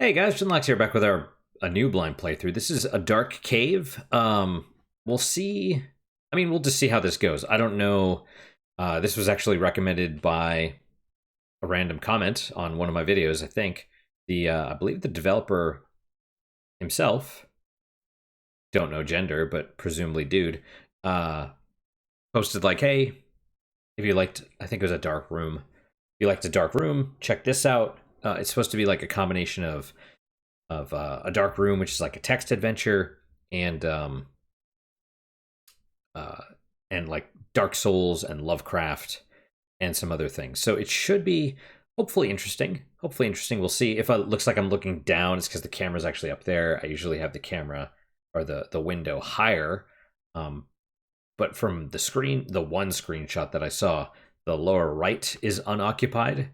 Hey guys, Shinlox here, back with a new blind playthrough. This is a dark cave. We'll see. I mean, we'll just see how this goes. I don't know. This was actually recommended by a random comment on one of my videos. I think I believe the developer himself, don't know gender, but presumably dude, uh, posted like, "Hey, if you liked, I think it was a dark room. If you liked a dark room, check this out. It's supposed to be like a combination of a dark room, which is like a text adventure, and uh, and like Dark Souls and Lovecraft and some other things. So it should be hopefully interesting. Hopefully interesting. We'll see. If it looks like I'm looking down, it's because the camera's actually up there. I usually have the camera or the window higher. But from the screen, the one screenshot that I saw, the lower right is unoccupied,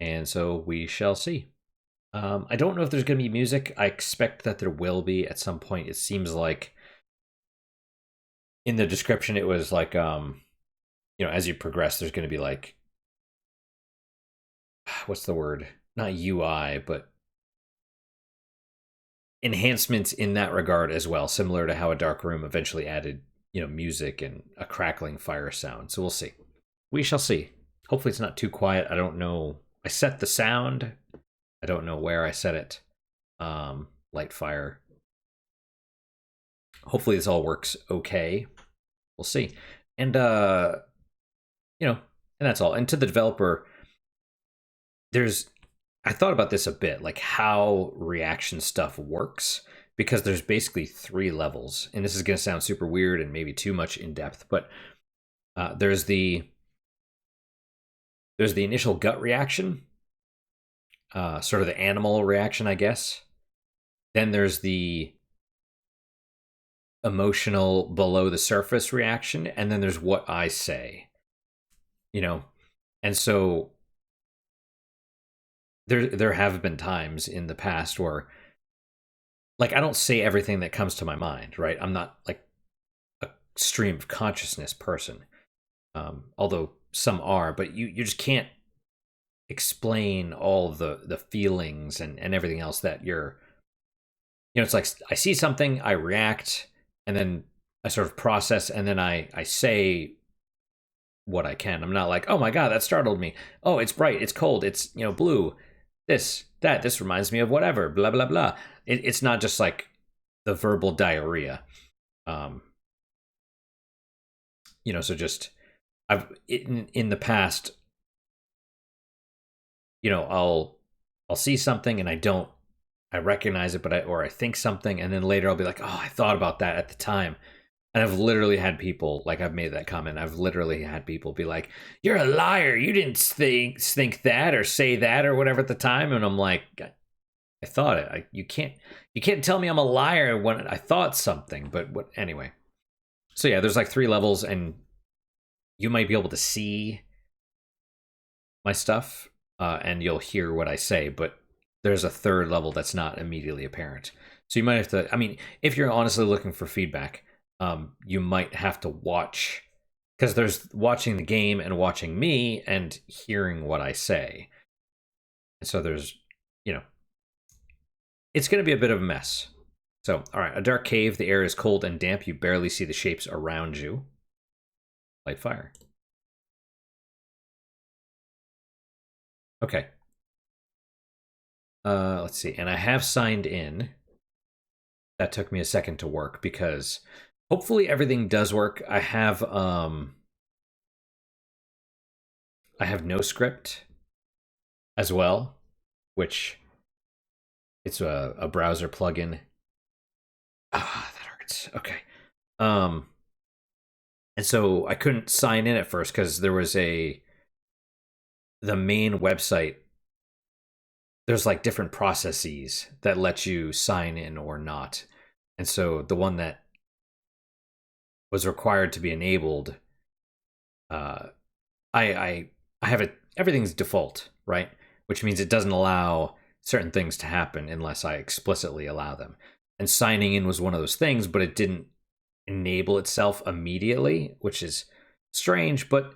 and so we shall see. I don't know if there's going to be music. I expect that there will be at some point. It seems like in the description it was like, as you progress, there's going to be like, what's the word? Not UI, but enhancements in that regard as well, similar to how a dark room eventually added, music and a crackling fire sound. So we'll see. We shall see. Hopefully it's not too quiet. I don't know. I set the sound. I don't know where I set it. Light fire. Hopefully this all works okay. We'll see. And and that's all. And to the developer, I thought about this a bit, like how reaction stuff works, because there's basically three levels. And this is going to sound super weird and maybe too much in depth, but there's the initial gut reaction, sort of the animal reaction, I guess. Then there's the emotional below the surface reaction, and then there's what I say. And so there have been times in the past where, like, I don't say everything that comes to my mind, right? I'm not like a stream of consciousness person, although some are, but you just can't explain all the feelings and everything else that it's like I see something, I react, and then I sort of process, and then I say what I can. I'm not like, oh my god, that startled me. Oh, it's bright, it's cold, it's blue. This reminds me of whatever, blah blah blah. It's not just like the verbal diarrhea. So just in the past, I'll see something and I recognize it, or I think something, and then later I'll be like, oh, I thought about that at the time. And I've literally had people, like, I've made that comment. I've literally had people be like, "You're a liar. You didn't think that or say that or whatever at the time." And I'm like, I thought it. You can't tell me I'm a liar when I thought something. But anyway. So yeah, there's like three levels, and you might be able to see my stuff, and you'll hear what I say. But there's a third level that's not immediately apparent. So you might have to. I mean, if you're honestly looking for feedback, you might have to watch, because there's watching the game and watching me and hearing what I say. So there's, it's going to be a bit of a mess. So, all right, a dark cave. The air is cold and damp. You barely see the shapes around you. Light fire. Okay. Let's see. And I have signed in. That took me a second to work because hopefully everything does work. I have no script as well, which it's a browser plugin. Ah, that hurts. Okay. And so I couldn't sign in at first because there was the main website. There's like different processes that let you sign in or not. And so the one that was required to be enabled, I have it, everything's default, right? Which means it doesn't allow certain things to happen unless I explicitly allow them. And signing in was one of those things, but it didn't enable itself immediately, which is strange, but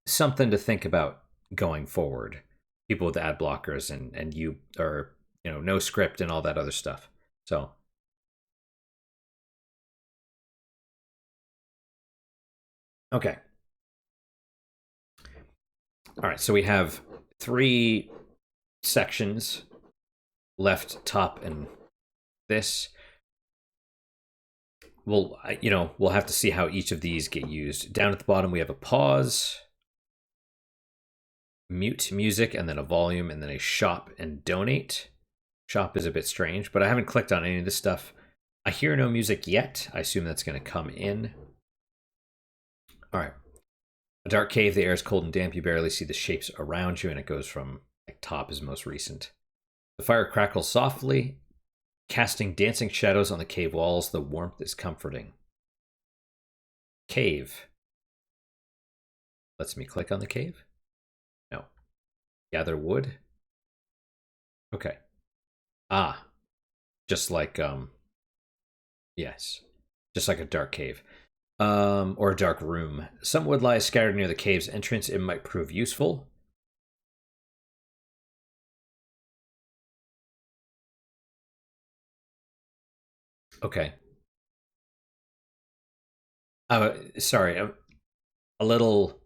something to think about going forward. people with ad blockers and you or no script and all that other stuff. So okay. All right, so we have 3 sections left, top, and this. We'll have to see how each of these get used. Down at the bottom, we have a pause, mute music, and then a volume, and then a shop and donate. Shop is a bit strange, but I haven't clicked on any of this stuff. I hear no music yet. I assume that's going to come in. All right. A dark cave, the air is cold and damp. You barely see the shapes around you, and it goes from top is most recent. The fire crackles softly, casting dancing shadows on the cave walls. The warmth is comforting. Cave. Lets me click on the cave? No. Gather wood? Okay. Ah. Just like, yes. Just like a dark cave. Or a dark room. Some wood lies scattered near the cave's entrance. It might prove useful. Okay. Sorry. A little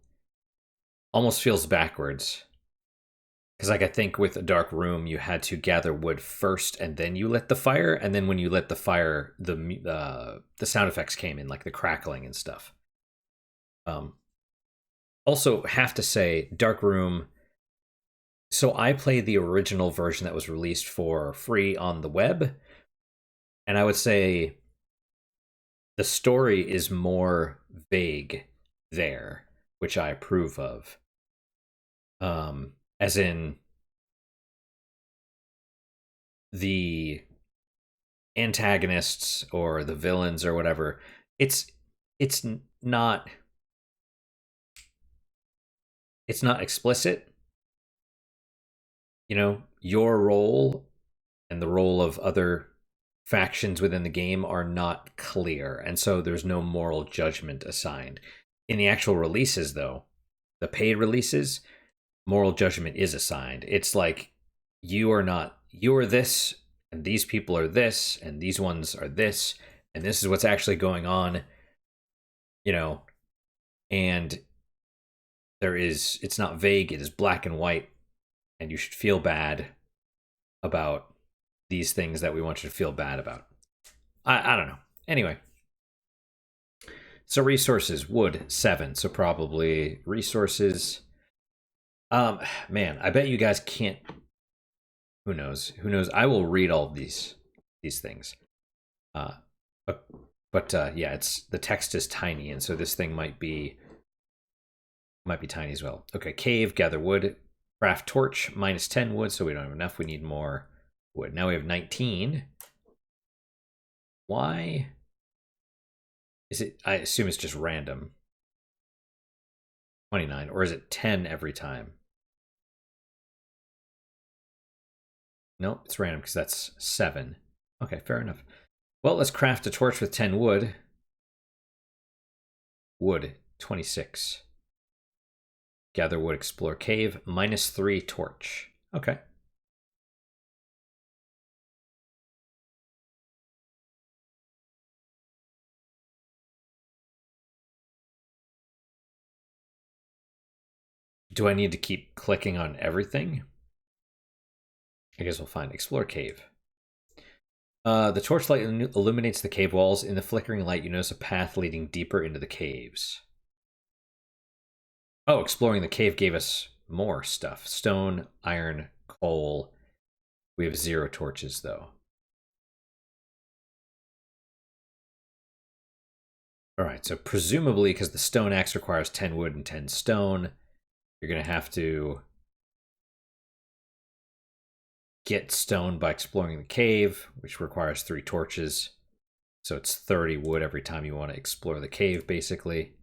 almost feels backwards. Because I think with a dark room, you had to gather wood first, and then you lit the fire. And then when you lit the fire, the sound effects came in, like the crackling and stuff. Also, have to say, dark room. So I played the original version that was released for free on the web, and I would say the story is more vague there, which I approve of. As in the antagonists or the villains or whatever, it's not explicit. Your role and the role of other factions within the game are not clear, and so there's no moral judgment assigned. In the actual releases, though, the paid releases, moral judgment is assigned. It's like you are this, and these people are this, and these ones are this, and this is what's actually going on, and it's not vague, it is black and white, and you should feel bad about these things that we want you to feel bad about. I don't know. Anyway. So resources, wood, 7. So probably resources. Man, I bet you guys can't. Who knows? I will read all of these things. But yeah, the text is tiny, and so this thing might be tiny as well. Okay, cave, gather wood, craft torch, -10 wood, so we don't have enough. We need more wood. Now we have 19. Why is it? I assume it's just random. 29, or is it 10 every time? Nope, it's random because that's 7. Okay, fair enough. Well, let's craft a torch with 10 wood. Wood, 26. Gather wood, explore cave, -3 torch. Okay. Do I need to keep clicking on everything? I guess we'll find explore cave. The torchlight illuminates the cave walls. In the flickering light, you notice a path leading deeper into the caves. Oh, exploring the cave gave us more stuff. Stone, iron, coal. We have 0 torches, though. All right, so presumably, because the stone axe requires 10 wood and 10 stone, you're going to have to get stone by exploring the cave, which requires 3 torches. So it's 30 wood every time you want to explore the cave, basically.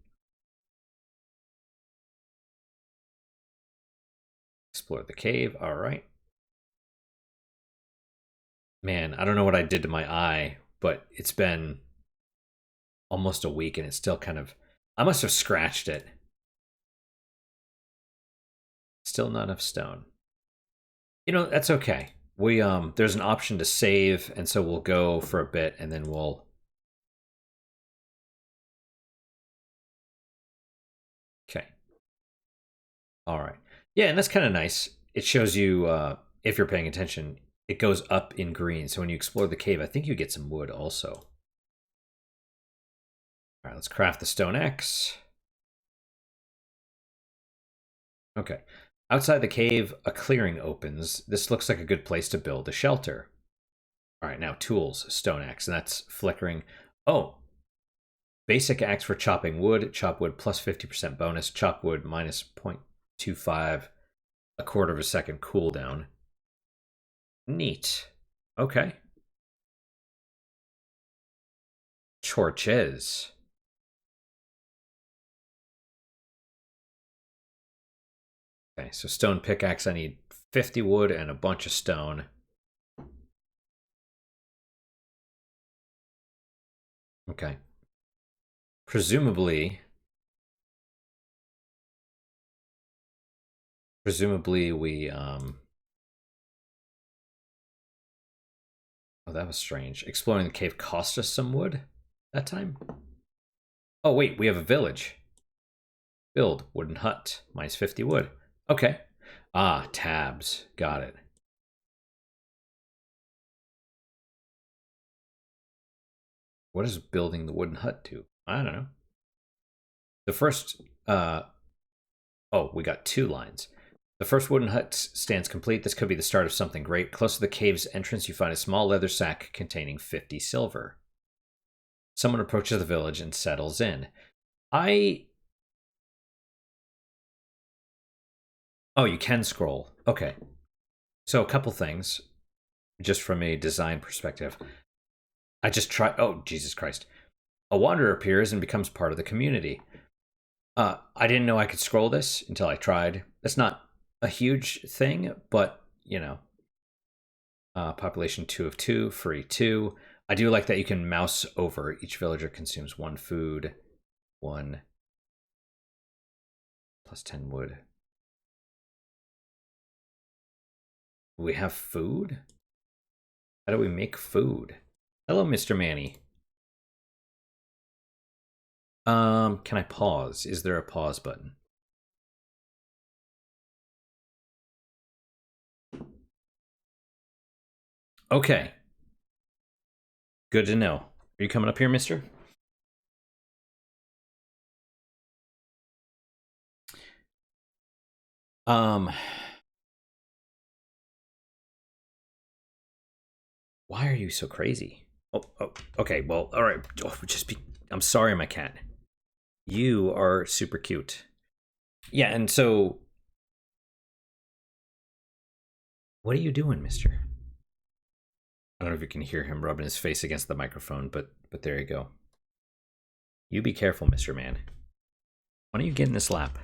Explore the cave, all right. Man, I don't know what I did to my eye, but it's been almost a week and it's still kind of... I must have scratched it. Still not enough stone. That's okay. We there's an option to save, and so we'll go for a bit and then we'll. Okay. All right. Yeah, and that's kind of nice. It shows you if you're paying attention, it goes up in green. So when you explore the cave, I think you get some wood also. All right, let's craft the stone axe. Okay. Outside the cave, a clearing opens. This looks like a good place to build a shelter. All right, now tools, stone axe, and that's flickering. Oh, basic axe for chopping wood. Chop wood plus 50% bonus. Chop wood minus 0.25, a quarter of a second cooldown. Neat. Okay. Torches. Okay, so stone pickaxe, I need 50 wood and a bunch of stone. Okay. Presumably we oh, that was strange. Exploring the cave cost us some wood that time? Oh wait, we have a village. Build wooden hut, minus 50 wood. Okay. Ah, tabs. Got it. What does building the wooden hut do? I don't know. The first oh, we got 2 lines. The first wooden hut stands complete. This could be the start of something great. Close to the cave's entrance, you find a small leather sack containing 50 silver. Someone approaches the village and settles in. Oh, you can scroll. Okay. So a couple things, just from a design perspective. I just try. Oh, Jesus Christ. A wanderer appears and becomes part of the community. I didn't know I could scroll this until I tried. That's not a huge thing, but, population 2 of 2, free 2. I do like that you can mouse over. Each villager consumes 1 food, 1 plus 10 wood. We have food? How do we make food? Hello, Mr. Manny. Can I pause? Is there a pause button? Okay. Good to know. Are you coming up here, mister? Why are you so crazy? Oh, okay. Well, all right. Oh, I'm sorry, my cat. You are super cute. Yeah, and so what are you doing, mister? I don't know if you can hear him rubbing his face against the microphone, but there you go. You be careful, Mr. Man. Why don't you get in this lap?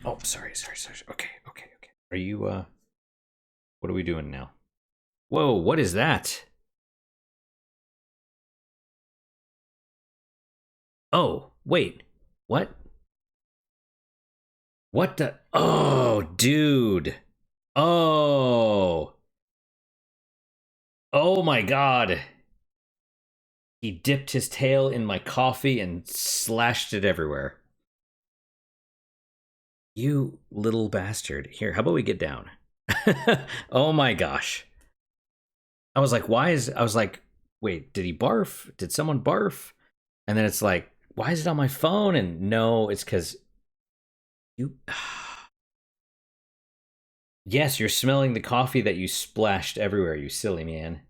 Oh, sorry. Okay. Are you, what are we doing now? Whoa, what is that? Oh, wait. What? What the? Oh, dude. Oh. Oh my god. He dipped his tail in my coffee and slashed it everywhere. You little bastard. Here, how about we get down? Oh my gosh. I was like, wait, did he barf? Did someone barf? And then it's like, why is it on my phone? And no, it's because you. Yes, you're smelling the coffee that you splashed everywhere, you silly man.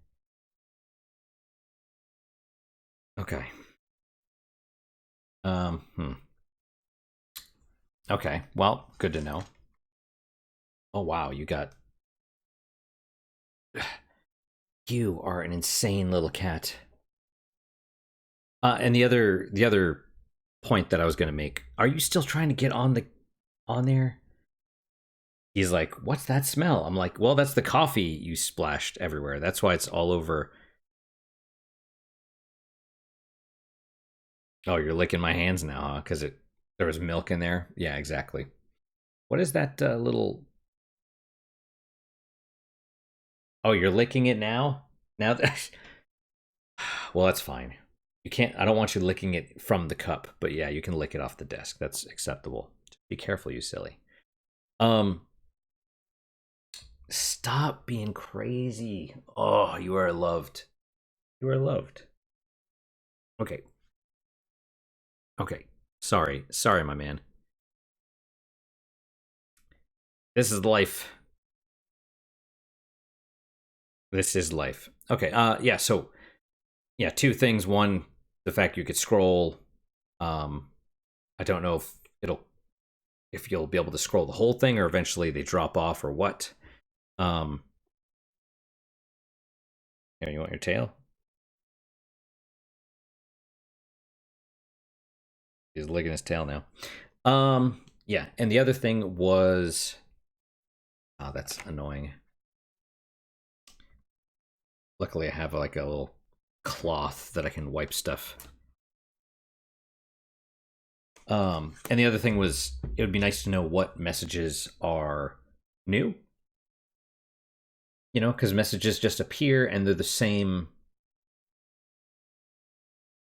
Okay. Okay, well, good to know. Oh wow, you got. You are an insane little cat. And the other point that I was gonna make, are you still trying to get on there? He's like, what's that smell? I'm like, well, that's the coffee you splashed everywhere. That's why it's all over. Oh, you're licking my hands now, huh? Because there was milk in there. Yeah, exactly. What is that little Oh, you're licking it now? Now that well, that's fine. You can't I don't want you licking it from the cup, but yeah, you can lick it off the desk. That's acceptable. Be careful, you silly. Um Stop being crazy. Oh, you are loved. You are loved. Okay. Okay. Sorry. Sorry, my man. This is life. This is life. Okay. Yeah, so yeah, two things. One, the fact you could scroll. Um I don't know if you'll be able to scroll the whole thing or eventually they drop off or what. Um Here, you want your tail? He's licking his tail now. Yeah, and the other thing was oh, that's annoying. Luckily I have like a little cloth that I can wipe stuff. And the other thing was it would be nice to know what messages are new. You know, because messages just appear and they're the same.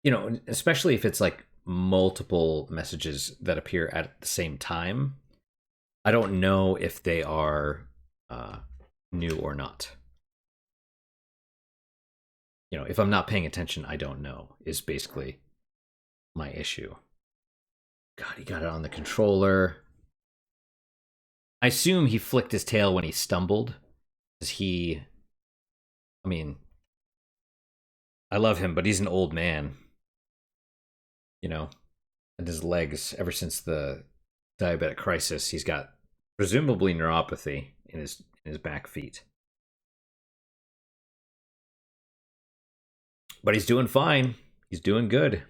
You know, especially if it's like multiple messages that appear at the same time. I don't know if they are uh, new or not. You know, if I'm not paying attention, I don't know, is basically my issue. God, he got it on the controller. I assume he flicked his tail when he stumbled. Because I mean, I love him, but he's an old man. You know, and his legs, ever since the diabetic crisis, he's got presumably neuropathy in his back feet. But he's doing fine. He's doing good.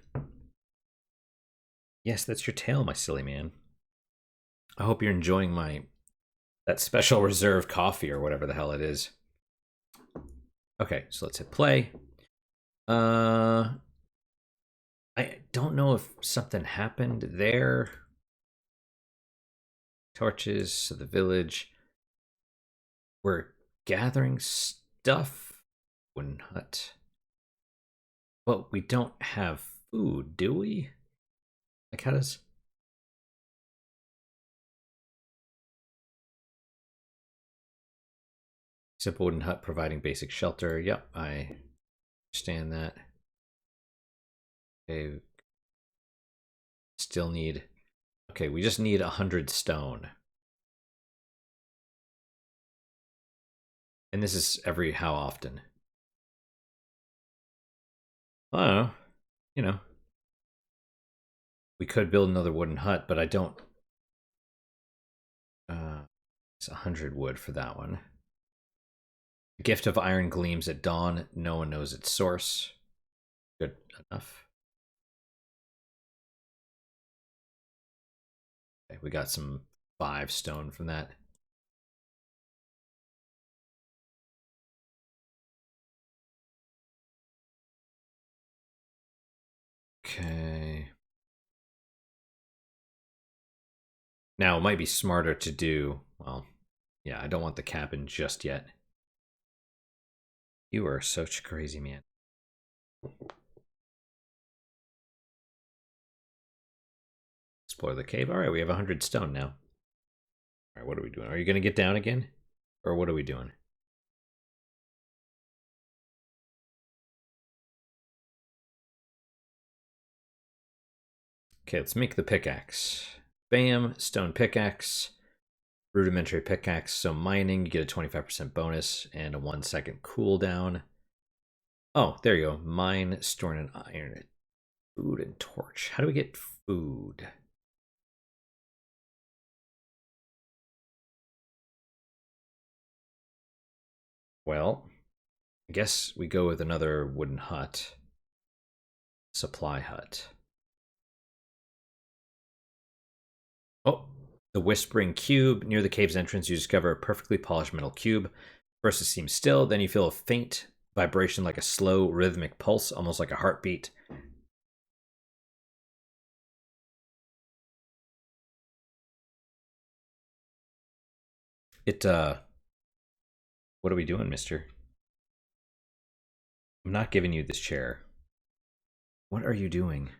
Yes, that's your tail, my silly man. I hope you're enjoying that special reserve coffee or whatever the hell it is. Okay, so let's hit play. I don't know if something happened there. Torches to the village. We're gathering stuff. Wooden hut. But we don't have food, do we? Like, how does... Simple wooden hut providing basic shelter. Yep, I understand that. Okay. Still need... Okay, we just need 100 stone. And this is every how often? I don't know. You know. We could build another wooden hut, but I don't... It's 100 wood for that one. The gift of iron gleams at dawn. No one knows its source. Good enough. Okay, we got some 5 stone from that. Okay. Now, it might be smarter to do... Well, yeah, I don't want the cabin just yet. You are such a crazy man. Explore the cave. All right, we have 100 stone now. All right, what are we doing? Are you going to get down again? Or what are we doing? Okay, let's make the pickaxe. Bam, stone pickaxe. Rudimentary pickaxe. So mining, you get a 25% bonus and a 1-second cooldown. Oh, there you go. Mine, storing an iron, food, and torch. How do we get food? Well, I guess we go with another wooden hut. Supply hut. Oh, the Whispering Cube. Near the cave's entrance, you discover a perfectly polished metal cube. First, it seems still, then you feel a faint vibration like a slow, rhythmic pulse, almost like a heartbeat. What are we doing, mister? I'm not giving you this chair. What are you doing?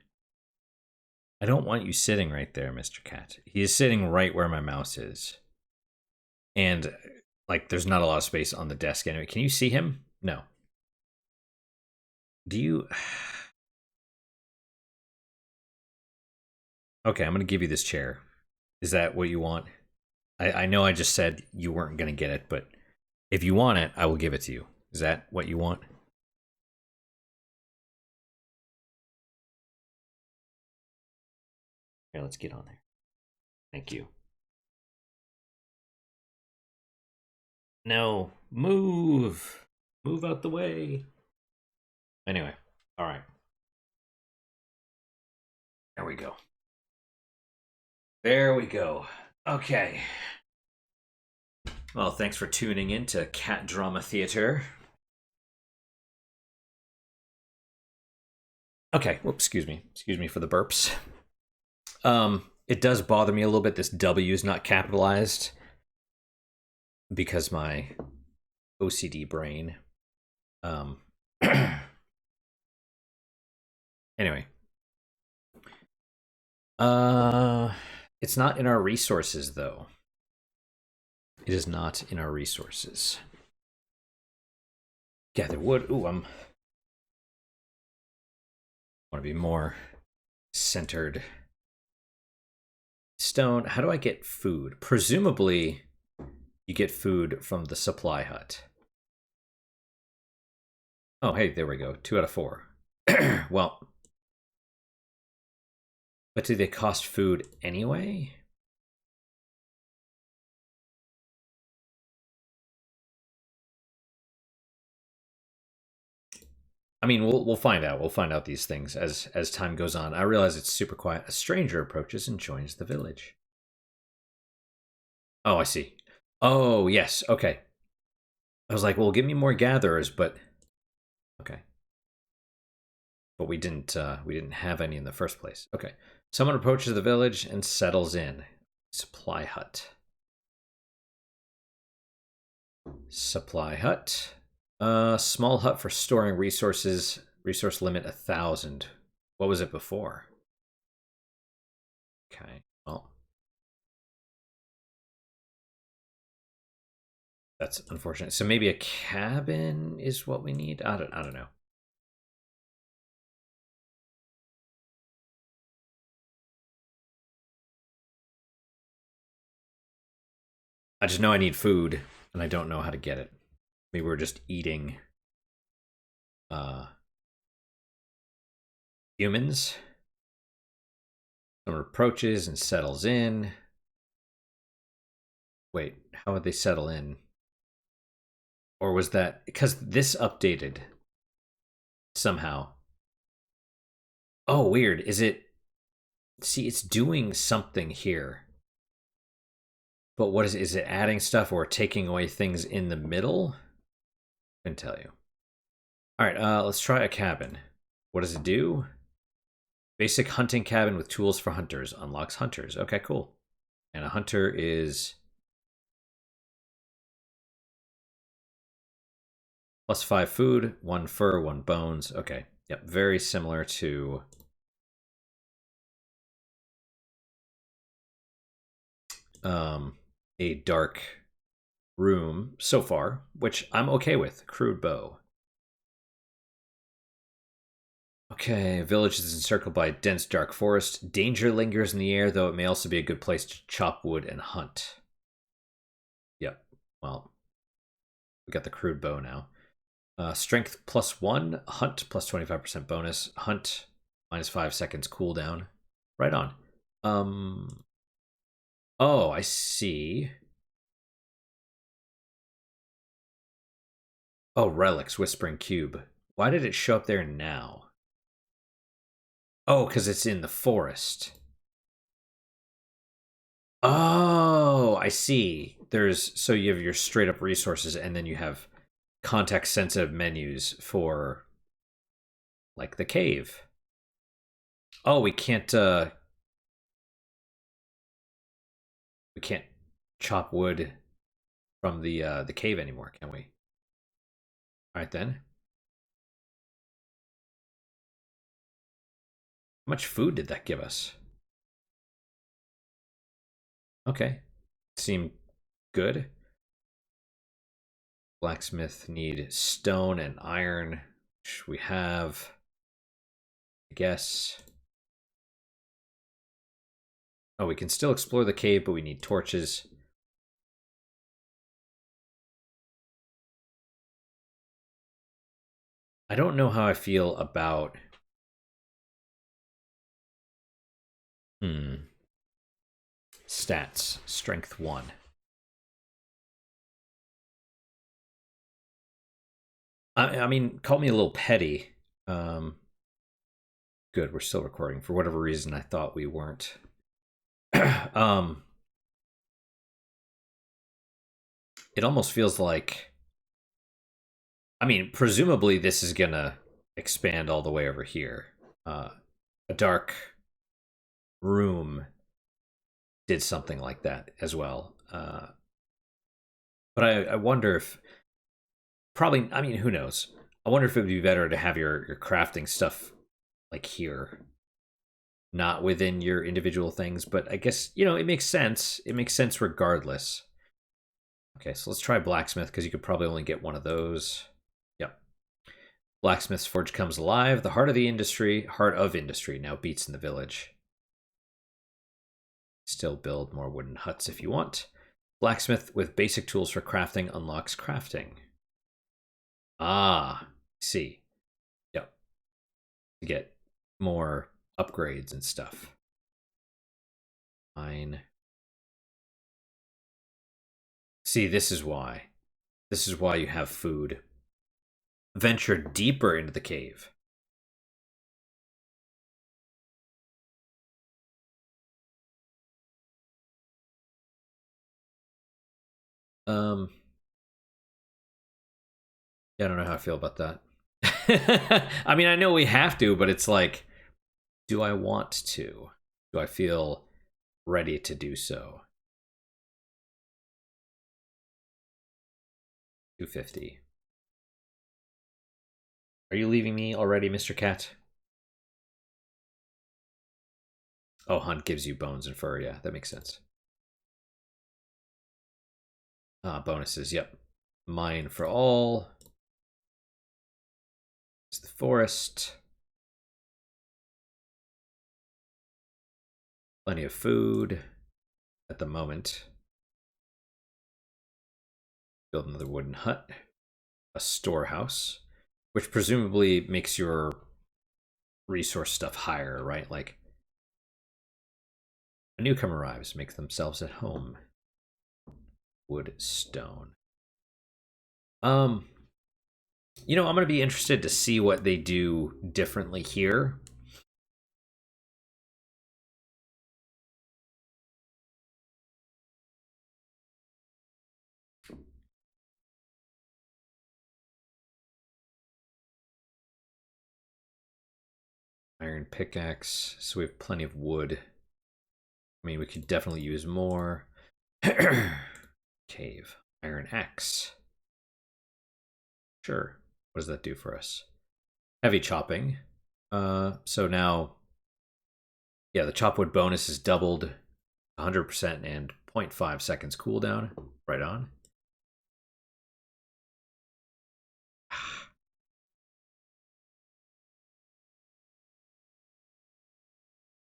I don't want you sitting right there, Mr. Cat. He is sitting right where my mouse is. And, like, there's not a lot of space on the desk anyway. Can you see him? No. Do you... Okay, I'm going to give you this chair. Is that what you want? I know I just said you weren't going to get it, but if you want it, I will give it to you. Is that what you want? Here, let's get on there. Thank you. No, move. Move out the way. Anyway, all right. There we go. There we go. Okay. Well, thanks for tuning in to Cat Drama Theater. Okay, whoops, excuse me. Excuse me for the burps. It does bother me a little bit. This W is not capitalized because my OCD brain. Anyway. It's not in our resources, though. It is not in our resources. Gather wood. Ooh, want to be more centered. Stone. How do I get food? Presumably, you get food from the supply hut. Oh, hey, there we go. 2 out of 4. Well, but do they cost food anyway? I mean, we'll find out. We'll find out these things as time goes on. I realize it's super quiet. A stranger approaches and joins the village. Oh, I see. Oh, yes. Okay. I was like, well, give me more gatherers, but okay. But we didn't have any in the first place. Okay. Someone approaches the village and settles in. Supply hut. Supply hut. Small hut for storing resources. Resource limit 1,000. What was it before? Okay. Well, that's unfortunate. So maybe a cabin is what we need. I don't know. I just know I need food, and I don't know how to get it. Maybe we're just eating humans. Someone approaches and settles in. Wait, how would they settle in? Or was that because this updated somehow? Oh, weird. Is it? See, it's doing something here. But what is it? Is it adding stuff or taking away things in the middle? I can tell you. All right, let's try a cabin. What does it do? Basic hunting cabin with tools for hunters. Unlocks hunters. Okay, cool. And a hunter is +5 food, 1 fur, 1 bones. Okay, yep, very similar to a dark room so far, which I'm okay with. Crude bow. Okay, village is encircled by a dense dark forest. Danger lingers in the air, though it may also be a good place to chop wood and hunt. Yep, well, we got the crude bow now. Strength +1, hunt +25% bonus, hunt -5 seconds cooldown. Right on. Oh, I see. Oh, relics, whispering cube. Why did it show up there now? Oh, because it's in the forest. Oh, I see. So you have your straight up resources, and then you have context sensitive menus for like the cave. Oh, we can't chop wood from the cave anymore, can we? All right then. How much food did that give us? Okay. Seemed good. Blacksmith need stone and iron, which we have, I guess. Oh, we can still explore the cave, but we need torches. I don't know how I feel about... Stats. Strength 1. I mean, call me a little petty. Good, we're still recording. For whatever reason, I thought we weren't. It almost feels like... I mean, presumably this is gonna expand all the way over here. A dark room did something like that as well. But I wonder if... Probably, I mean, who knows? I wonder if it would be better to have your crafting stuff like here, not within your individual things. But I guess, you know, it makes sense. It makes sense regardless. Okay, so let's try blacksmith, because you could probably only get one of those. Yep. Blacksmith's forge comes alive. The heart of industry now beats in the village. Still build more wooden huts if you want. Blacksmith with basic tools for crafting unlocks crafting. Ah, see. Yep. To get more upgrades and stuff. Fine. See, this is why. This is why you have food. Venture deeper into the cave. Yeah, I don't know how I feel about that. I mean, I know we have to, but it's like, do I want to? Do I feel ready to do so? 250. Are you leaving me already, Mr. Cat? Oh, hunt gives you bones and fur. Yeah, that makes sense. Bonuses. Yep. Mine for all. It's the forest. Plenty of food at the moment. Build another wooden hut. A storehouse, which presumably makes your resource stuff higher, right? Like, a newcomer arrives, make themselves at home. Wood, stone. You know, I'm going to be interested to see what they do differently here. Iron pickaxe, so we have plenty of wood. I mean, we could definitely use more. Cave. Iron axe. Sure. What does that do for us? Heavy chopping. So now, yeah, the chop wood bonus is doubled 100% and 0.5 seconds cooldown. Right on.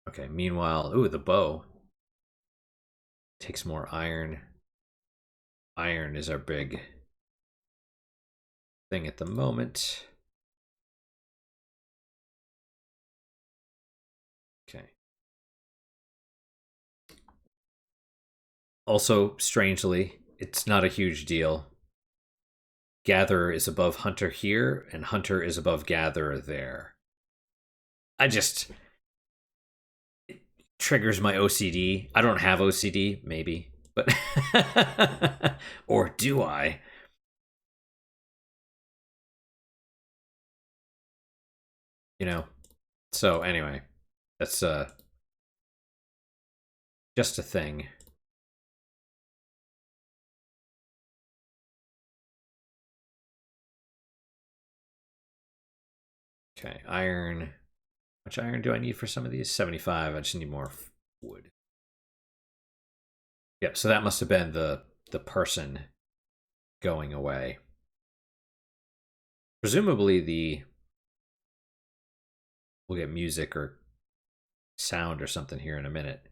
Okay, meanwhile, ooh, the bow. Takes more iron. Iron is our big thing at the moment. Okay. Also, strangely, it's not a huge deal. Gatherer is above Hunter here, and Hunter is above Gatherer there. It triggers my OCD. I don't have OCD, maybe, but or do I? You know. So anyway, that's just a thing. Okay, iron. much iron do I need for some of these? 75. I just need more wood. Yep, so that must have been the person going away. Presumably we'll get music or sound or something here in a minute.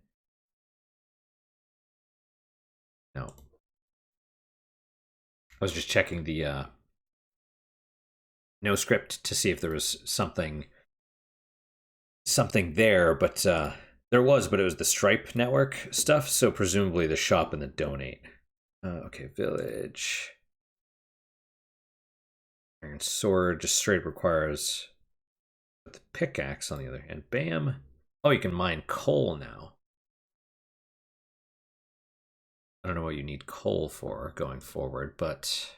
No. I was just checking the no script to see if there was something there, but there was, but it was the Stripe network stuff, so presumably the shop and the donate. Okay, village. Iron sword just straight requires the pickaxe on the other hand. Bam. Oh, you can mine coal now. I don't know what you need coal for going forward, but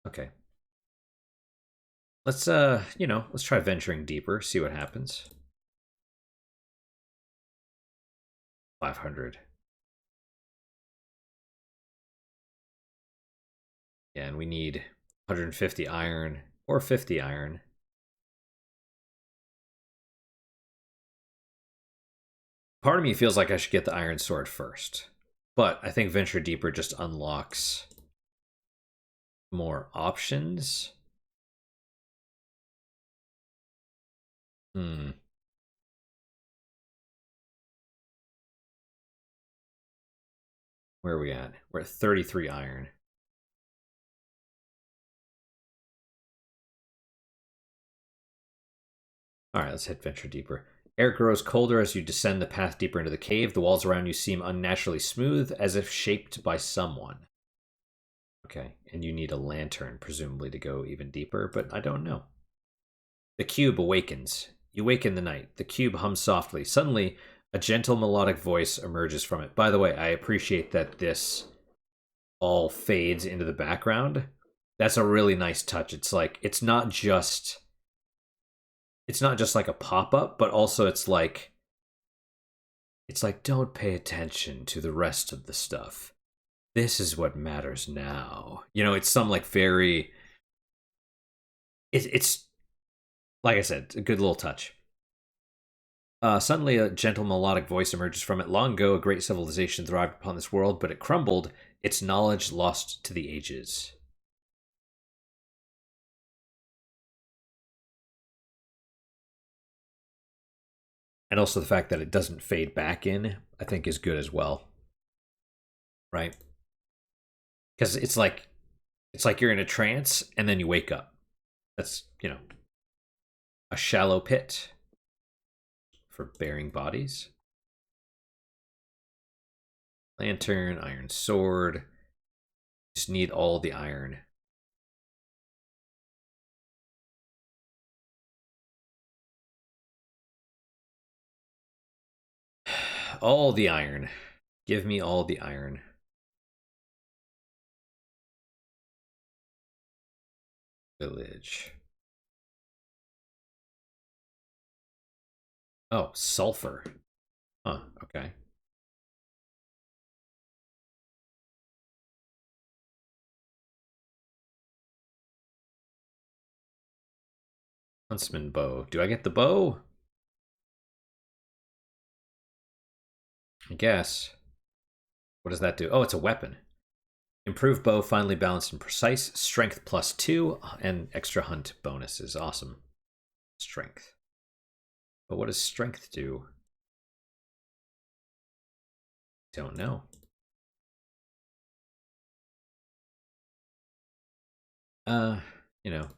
okay. Let's let's try venturing deeper, see what happens. 500. Yeah, and we need 150 iron or 50 iron. Part of me feels like I should get the iron sword first, but I think venture deeper just unlocks more options. Where are we at? We're at 33 iron. All right, let's hit venture deeper. Air grows colder as you descend the path deeper into the cave. The walls around you seem unnaturally smooth, as if shaped by someone. Okay, and you need a lantern, presumably, to go even deeper, but I don't know. The cube awakens. You wake in the night. The cube hums softly. Suddenly, a gentle melodic voice emerges from it. By the way, I appreciate that this all fades into the background. That's a really nice touch. It's like, it's not just like a pop-up, but also it's like don't pay attention to the rest of the stuff. This is what matters now. You know, it's some like very it's like I said, a good little touch. Suddenly a gentle melodic voice emerges from it. Long ago a great civilization thrived upon this world, but it crumbled, its knowledge lost to the ages. And also the fact that it doesn't fade back in, I think is good as well. Right? Because it's like you're in a trance and then you wake up. That's, a shallow pit for burying bodies. Lantern, iron sword. Just need all the iron. All the iron. Give me all the iron. Village. Oh, sulfur. Huh, okay. Huntsman bow. Do I get the bow? I guess. What does that do? Oh, it's a weapon. Improved bow, finely balanced and precise. Strength +2, and extra hunt bonuses. Awesome. Strength. But what does strength do? Don't know. You know.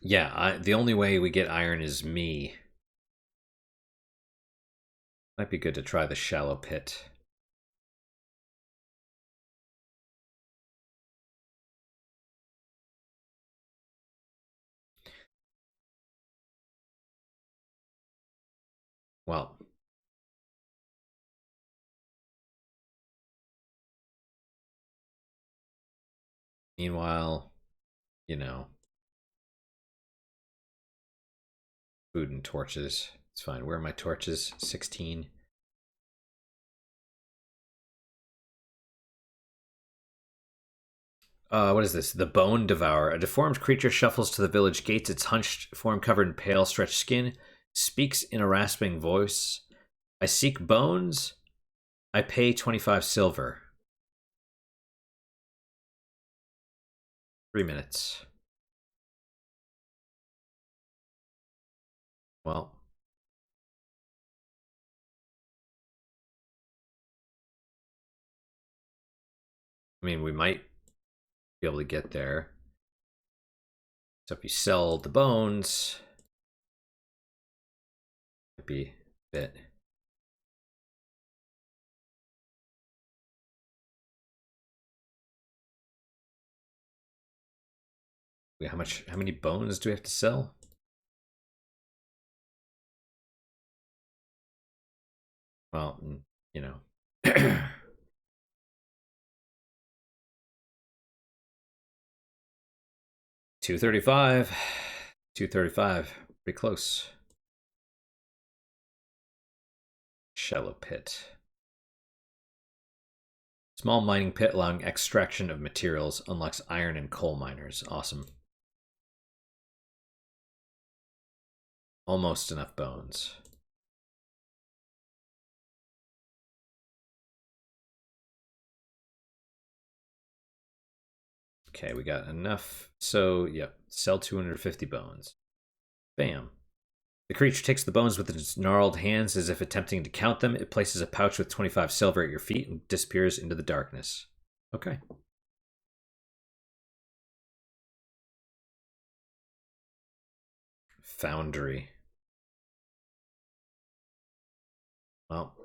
Yeah, the only way we get iron is me. Might be good to try the shallow pit. Well, meanwhile, food and torches. It's fine. Where are my torches? 16. What is this? The Bone Devourer. A deformed creature shuffles to the village gates, its hunched form covered in pale, stretched skin, speaks in a rasping voice. I seek bones. I pay 25 silver. 3 minutes. Well. I mean, we might be able to get there. So if you sell the bones, it'd be a bit. Wait, how many bones do we have to sell? Well, you know. 235. 235. Pretty close. Shallow pit. Small mining pit allowing extraction of materials unlocks iron and coal miners. Awesome. Almost enough bones. Okay, we got enough. So, yep, sell 250 bones. Bam. The creature takes the bones with its gnarled hands as if attempting to count them. It places a pouch with 25 silver at your feet and disappears into the darkness. Okay. Foundry. Well,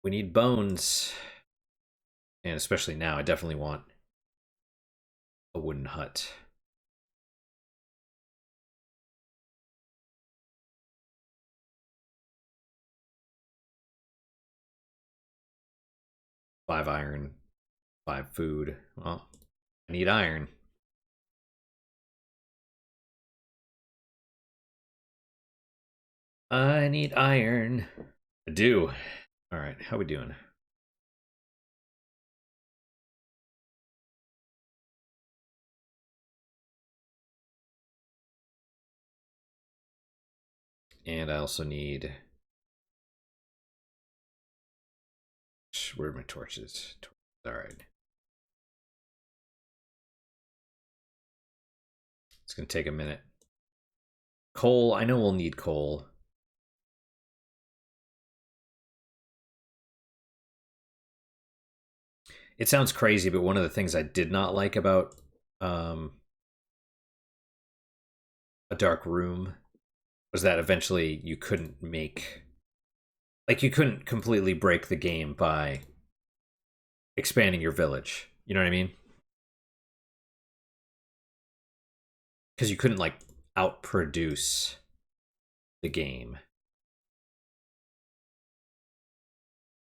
we need bones. And especially now, I definitely want a wooden hut. Five iron, 5 food. Well, I need iron. I need iron. I do. All right, how we doing? And I also need... Where are my torches? All right. It's going to take a minute. Coal. I know we'll need coal. It sounds crazy, but one of the things I did not like about A Dark Room was that eventually you couldn't make... Like, you couldn't completely break the game by expanding your village. You know what I mean? Because you couldn't, like, outproduce the game.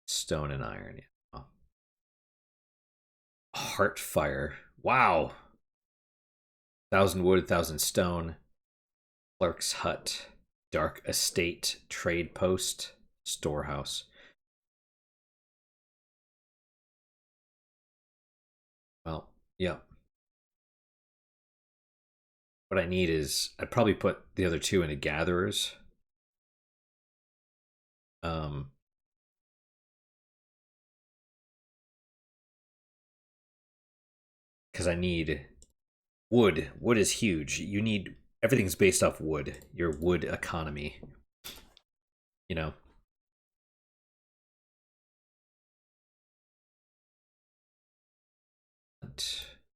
Stone and iron, yeah. Oh. Heartfire. Wow. 1,000 wood, 1,000 stone. Clerk's hut. Dark estate. Trade post. Storehouse. Well, yeah. What I need is... I'd probably put the other two into gatherers. Because I need wood. Wood is huge. You need... Everything's based off wood. Your wood economy. You know?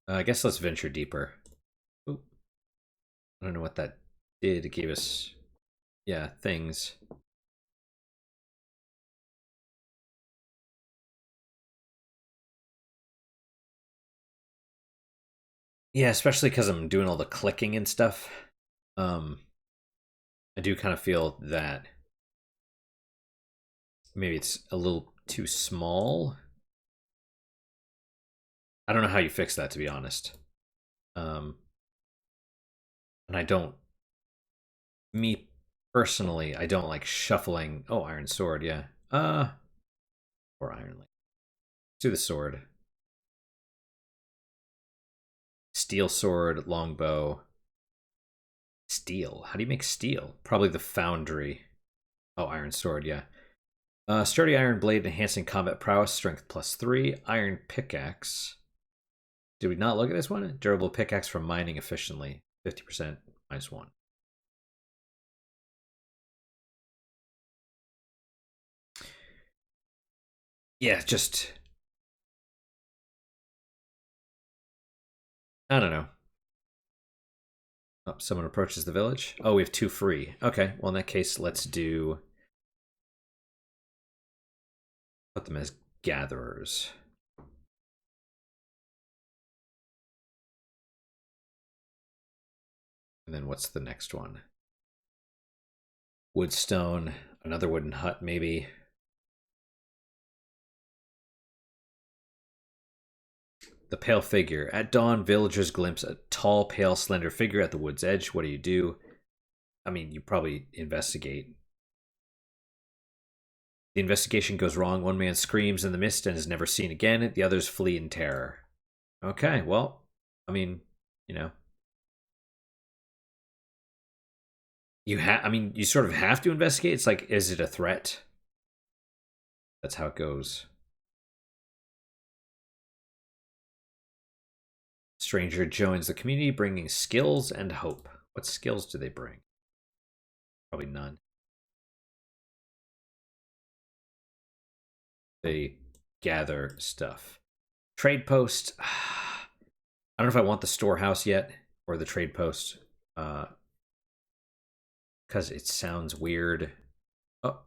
I guess let's venture deeper. Ooh. I don't know what that did. It gave us... Yeah, things. Yeah, especially because I'm doing all the clicking and stuff. I do kind of feel that maybe it's a little too small. I don't know how you fix that, to be honest. And I don't... Me personally, I don't like shuffling... Oh, Iron Sword, yeah. Or Iron Link. Let's do the sword. Steel sword, longbow. Steel. How do you make steel? Probably the foundry. Oh, iron sword, yeah. Sturdy iron blade enhancing combat prowess, strength +3. Iron pickaxe. Did we not look at this one? Durable pickaxe from mining efficiently. 50% -1. Yeah, just... I don't know. Oh, someone approaches the village. Oh, we have 2 free. Okay, well in that case, let's do... Put them as gatherers. And then what's the next one? Woodstone, another wooden hut, maybe. The pale figure. At dawn, villagers glimpse a tall, pale, slender figure at the wood's edge. What do? I mean, you probably investigate. The investigation goes wrong. One man screams in the mist and is never seen again. The others flee in terror. Okay, well, I mean, you know. I mean, you sort of have to investigate. It's like, is it a threat? That's how it goes. Stranger joins the community, bringing skills and hope. What skills do they bring? Probably none. They gather stuff. Trade post. I don't know if I want the storehouse yet or the trade post. Because it sounds weird. Oh,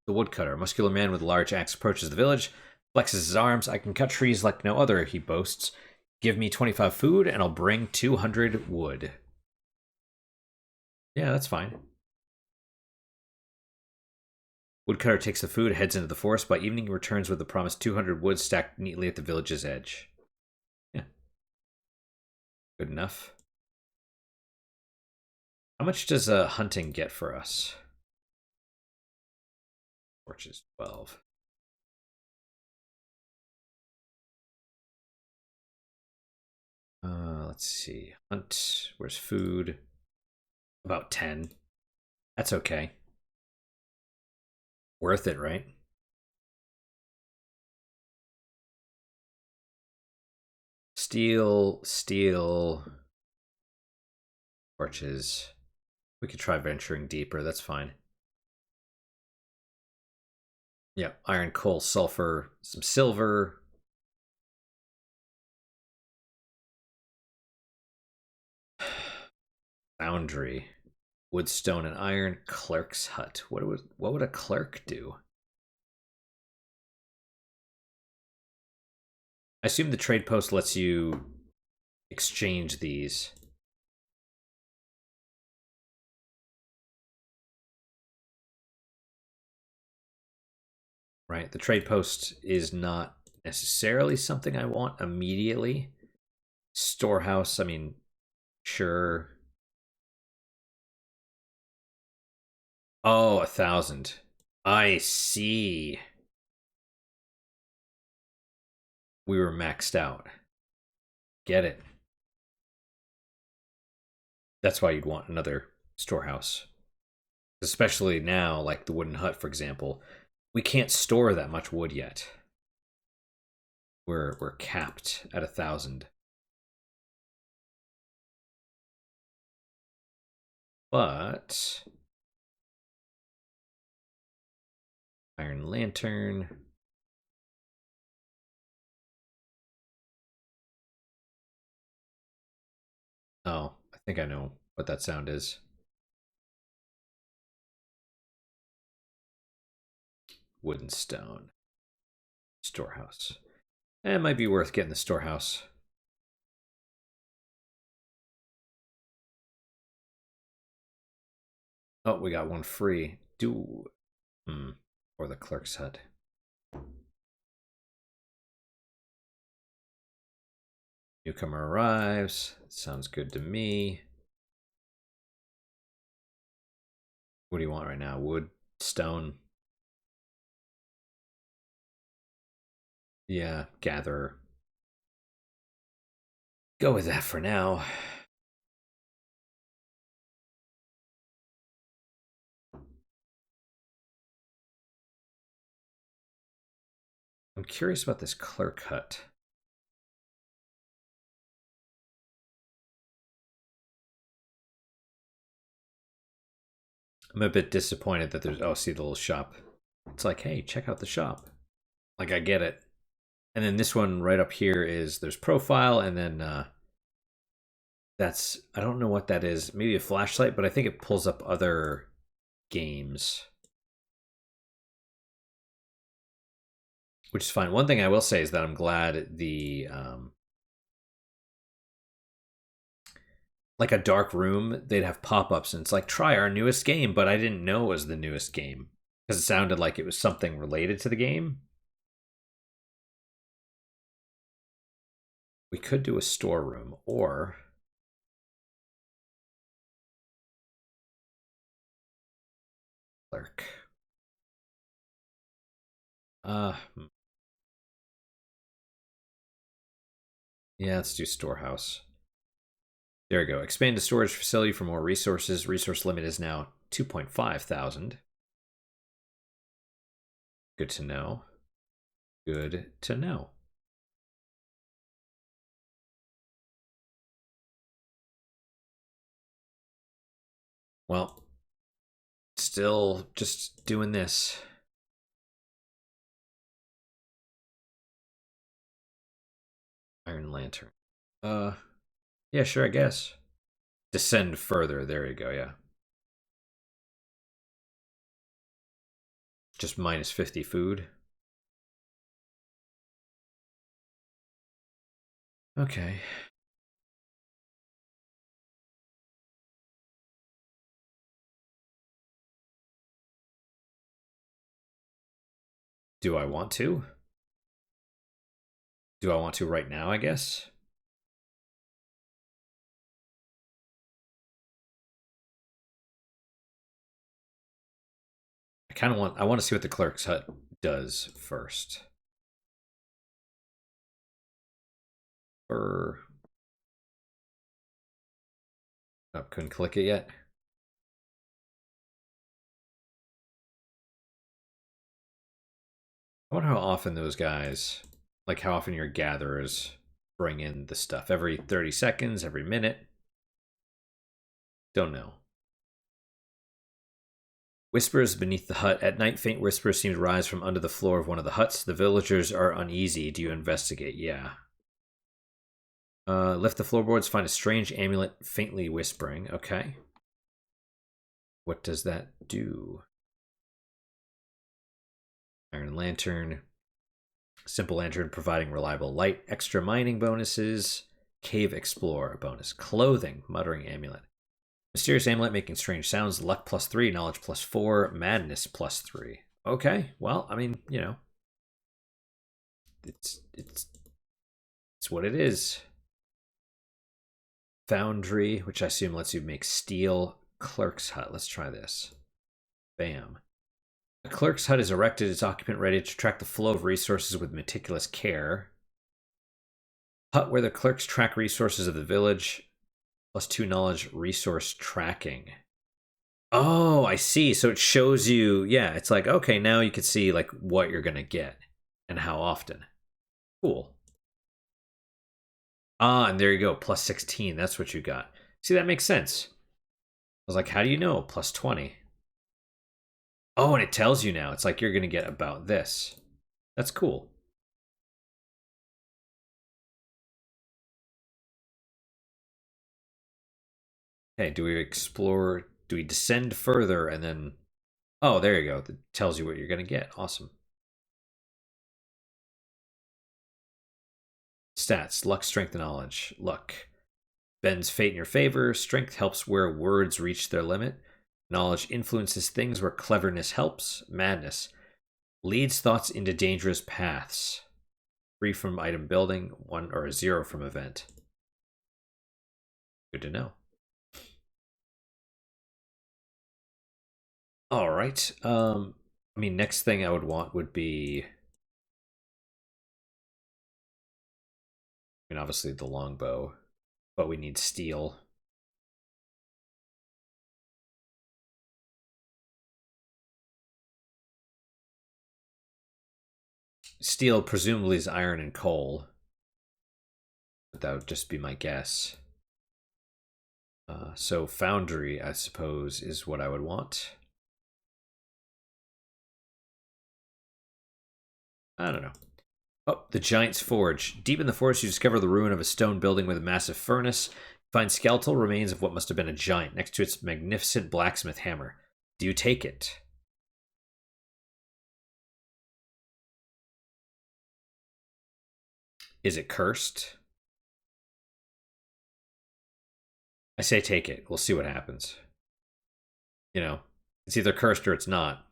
the woodcutter. A muscular man with a large axe approaches the village, flexes his arms. I can cut trees like no other, he boasts. Give me 25 food and I'll bring 200 wood. Yeah, that's fine. Woodcutter takes the food, heads into the forest. By evening, returns with the promised 200 wood stacked neatly at the village's edge. Yeah. Good enough. How much does hunting get for us? Torches 12. Let's see. Hunt. Where's food? About 10. That's okay. Worth it, right? Steel. Torches. We could try venturing deeper. That's fine. Yeah, iron, coal, sulfur, some silver. Foundry. Wood, stone, and iron. Clerk's hut. What would a clerk do? I assume the trade post lets you exchange these. Right, the trade post is not necessarily something I want immediately. Storehouse, I mean, sure. Oh, 1,000. I see. We were maxed out. Get it. That's why you'd want another storehouse. Especially now, like the wooden hut, for example. We can't store that much wood yet. We're capped at 1,000. But iron lantern. Oh, I think I know what that sound is. Wood and stone. Storehouse. It might be worth getting the storehouse. Oh, we got one free. Or the clerk's hut. Newcomer arrives. Sounds good to me. What do you want right now? Wood, stone. Yeah, gatherer. Go with that for now. I'm curious about this clerk hut. I'm a bit disappointed that there's, oh, see the little shop. It's like, hey, check out the shop. Like, I get it. And then this one right up here is, there's profile, and then that's, I don't know what that is. Maybe a flashlight, but I think it pulls up other games. Which is fine. One thing I will say is that I'm glad the, like a dark room, they'd have pop-ups, and it's like, try our newest game, but I didn't know it was the newest game. Because it sounded like it was something related to the game. We could do a storeroom, or clerk. Yeah, let's do storehouse. There we go. Expand the storage facility for more resources. Resource limit is now 2.5 thousand. Good to know. Good to know. Well, still just doing this. Iron Lantern. Yeah, sure, I guess. Descend further. There you go, yeah. Just minus 50 food. Okay. Do I want to? Do I want to right now, I guess? I want to see what the clerk's hut does first. Oh, couldn't click it yet. I wonder how often those guys, like how often your gatherers bring in the stuff. Every 30 seconds, every minute? Don't know. Whispers beneath the hut. At night, faint whispers seem to rise from under the floor of one of the huts. The villagers are uneasy. Do you investigate? Yeah. Lift the floorboards, find a strange amulet faintly whispering. Okay. What does that do? Iron Lantern. Simple Lantern providing reliable light. Extra mining bonuses. Cave Explorer bonus. Clothing. Muttering Amulet. Mysterious Amulet making strange sounds. Luck +3. Knowledge +4. Madness +3. Okay. Well, I mean, you know. It's what it is. Foundry, which I assume lets you make steel. Clerk's hut. Let's try this. Bam. A clerk's hut is erected, its occupant ready to track the flow of resources with meticulous care. Hut where the clerks track resources of the village. +2 knowledge, resource tracking. Oh, I see. So it shows you, yeah, it's like, okay, now you can see like what you're going to get and how often. Cool. Ah, and there you go, +16. That's what you got. See, that makes sense. I was like, how do you know? +20. Oh, and it tells you now. It's like you're going to get about this. That's cool. Okay, do we explore? Do we descend further and then... Oh, there you go. It tells you what you're going to get. Awesome. Stats. Luck, strength, and knowledge. Luck bends fate in your favor. Strength helps where words reach their limit. Knowledge influences things where cleverness helps. Madness leads thoughts into dangerous paths. 3 from item building, 1 or a 0 from event. Good to know. All right. I mean, next thing I would want would be, I mean, obviously the longbow. but we need steel. Steel presumably is iron and coal. But that would just be my guess. So foundry, I suppose, is what I would want. I don't know. Oh, the Giant's Forge. Deep in the forest, you discover the ruin of a stone building with a massive furnace. You find skeletal remains of what must have been a giant next to its magnificent blacksmith hammer. Do you take it? Is it cursed? I say take it. We'll see what happens. You know, it's either cursed or it's not.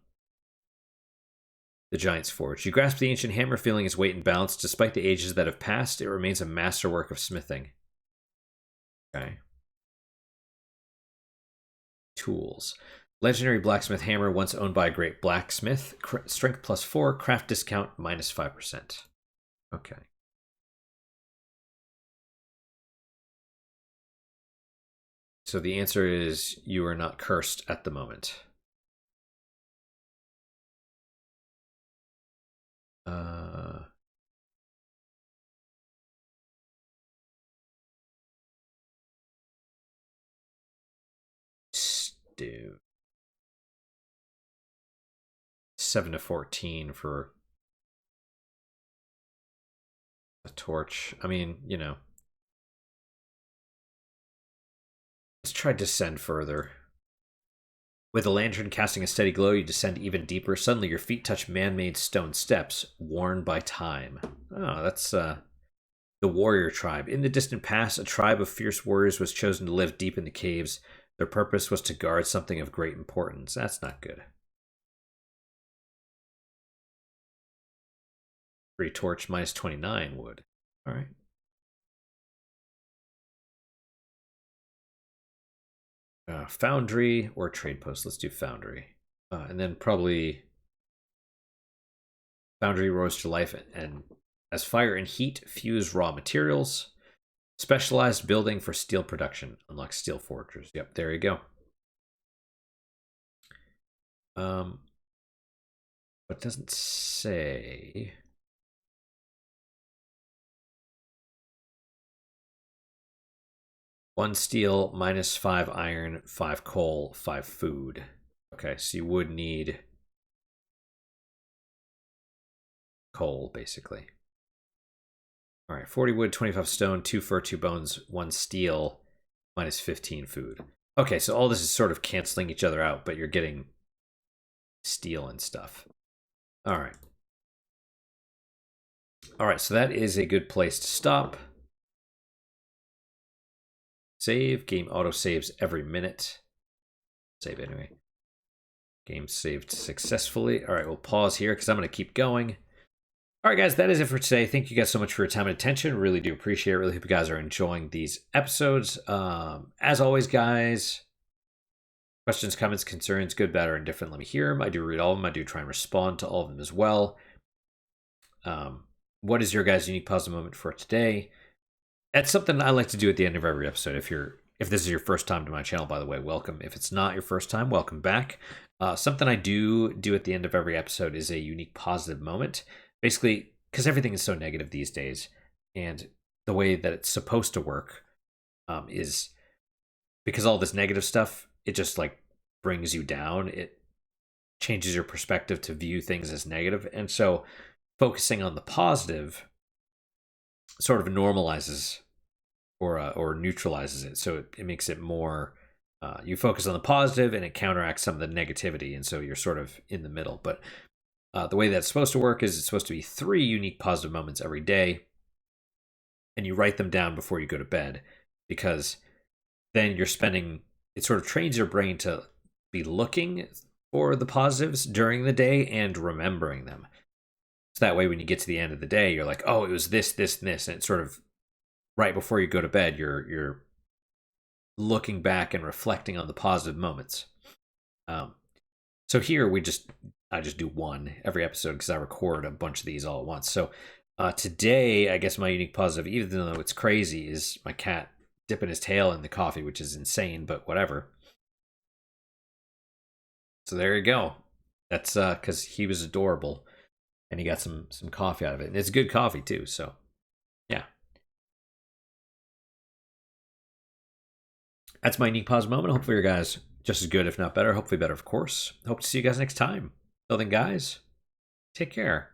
The Giant's Forge. You grasp the ancient hammer, feeling its weight and balance. Despite the ages that have passed, it remains a masterwork of smithing. Okay. Tools. Legendary blacksmith hammer, once owned by a great blacksmith. Strength +4, craft discount -5%. Okay. So the answer is you are not cursed at the moment. Stew. 7 to 14 for a torch. I mean, you know. Let's try descend further. With a lantern casting a steady glow, you descend even deeper. Suddenly, your feet touch man-made stone steps, worn by time. Oh, that's the warrior tribe. In the distant past, a tribe of fierce warriors was chosen to live deep in the caves. Their purpose was to guard something of great importance. That's not good. Free torch -29 wood. All right. Foundry or trade post. Let's do foundry. And then probably foundry rose to life and as fire and heat fuse raw materials. Specialized building for steel production. Unlock steel forgers. Yep, there you go. But it doesn't say. One steel, -5 iron, 5 coal, 5 food. Okay, so you would need coal, basically. All right, 40 wood, 25 stone, 2 fur, 2 bones, 1 steel, -15 food. Okay, so all this is sort of canceling each other out, but you're getting steel and stuff. All right. All right, so that is a good place to stop. Save. Game auto saves every minute. Save anyway. Game saved successfully. All right, we'll pause here because I'm going to keep going. All right, guys, that is it for today. Thank you guys so much for your time and attention. Really do appreciate it. Really hope you guys are enjoying these episodes. As always, guys, questions, comments, concerns, good, bad, or indifferent, let me hear them. I do read all of them. I do try and respond to all of them as well. What is your guys' unique positive moment for today? That's something I like to do at the end of every episode. If this is your first time to my channel, by the way, welcome. If it's not your first time, welcome back. Something I do at the end of every episode is a unique positive moment. Basically, because everything is so negative these days, and the way that it's supposed to work is because all this negative stuff, it just like brings you down. It changes your perspective to view things as negative, and so focusing on the positive sort of normalizes or neutralizes it. So it makes it more. You focus on the positive, and it counteracts some of the negativity, and so you're sort of in the middle. But the way that's supposed to work is it's supposed to be 3 unique positive moments every day, and you write them down before you go to bed, because then you're spending, it sort of trains your brain to be looking for the positives during the day and remembering them. So that way when you get to the end of the day, you're like, oh, it was this, this, and this, and it's sort of right before you go to bed, you're looking back and reflecting on the positive moments. So here I just do one every episode because I record a bunch of these all at once. So today, I guess my unique positive, even though it's crazy, is my cat dipping his tail in the coffee, which is insane, but whatever. So there you go. That's because he was adorable, and he got some coffee out of it, and it's good coffee too. So yeah, that's my Neat Pause moment. Hopefully, you guys just as good, if not better. Hopefully, better, of course. Hope to see you guys next time. Till then, guys, take care.